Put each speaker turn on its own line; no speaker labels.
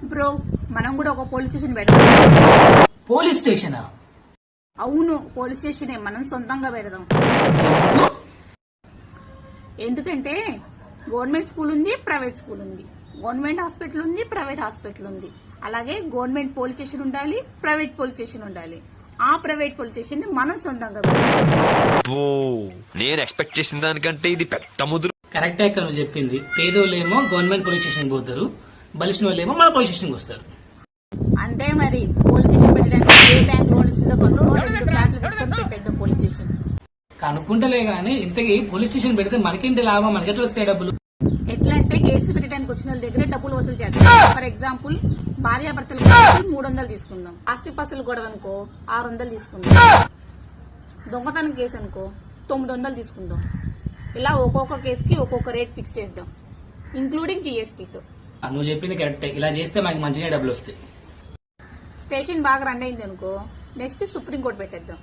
Bro, మనం కూడా ఒక పోలీస్ స్టేషన్ పెడదాం.
పోలీస్ స్టేషనా?
అవును, పోలీస్ స్టేషనే మనం సొంతంగా పెడదాం. ఎందుకంటే గవర్నమెంట్ స్కూల్ ఉంది, ప్రైవేట్ స్కూల్ ఉంది, గవర్నమెంట్ హాస్పిటల్ ఉంది, ప్రైవేట్ హాస్పిటల్ ఉంది. అలాగే గవర్నమెంట్ పోలీస్ స్టేషన్ ఉండాలి, ప్రైవేట్ పోలీస్ స్టేషన్ ఉండాలి. ఆ ప్రైవేట్ పోలీస్ స్టేషన్ మనం సొంతంగా పెడదాం.
నేను ఎక్స్పెక్ట్ చేసిన దానికంటే ఇది పెద్ద ముదురు.
కరెక్టే అక్క నువ్వు చెప్పింది. పేదోళ్ళేమో గవర్నమెంట్ పోలీస్ స్టేషన్ పోతారు, బలిసిన వాళ్ళేమో మన పోలీస్ స్టేషన్కి వస్తారు.
అంతే మరి. పోలీస్ స్టేషన్ పెట్టడానికి ఏ బ్యాంక్ లోన్ ఇస్తుందో కొనుక్కో, 2 ఫ్లాట్లు తీసుకొని పెట్టేద్దాం పోలీస్ స్టేషన్.
కనుక్కుంటలే గానీ ఇంతకీ పోలీస్ స్టేషన్ పెడితే మనకేంటి లాభం? మనకి ఎట్లా వస్తాయి డబ్బులు?
ఎట్లా అంటే కేసు పెట్టడానికి వచ్చిన వాళ్ళ దగ్గర డబ్బులు వసూలు చేస్తాం. ఫర్ ఎగ్జాంపుల్, భార్యాభర్తలు 300 తీసుకుందాం, ఆస్తి పసులు గొడవ అనుకో 600 తీసుకుందాం, దొంగతనం కేసు అనుకో 900 తీసుకుందాం. ఇలా ఒక్కొక్క కేసుకి ఒక్కొక్క రేట్ ఫిక్స్ చేద్దాం, ఇంక్లూడింగ్ జిఎస్టీతో.
నువ్వు చెప్పింది కరెక్టే. ఇలా చేస్తే మనకి మంచిగా డబ్బులు వస్తాయి.
స్టేషన్ బాగా రన్ అయింది అనుకో, నెక్స్ట్ సుప్రీంకోర్టు పెట్టేద్దాం.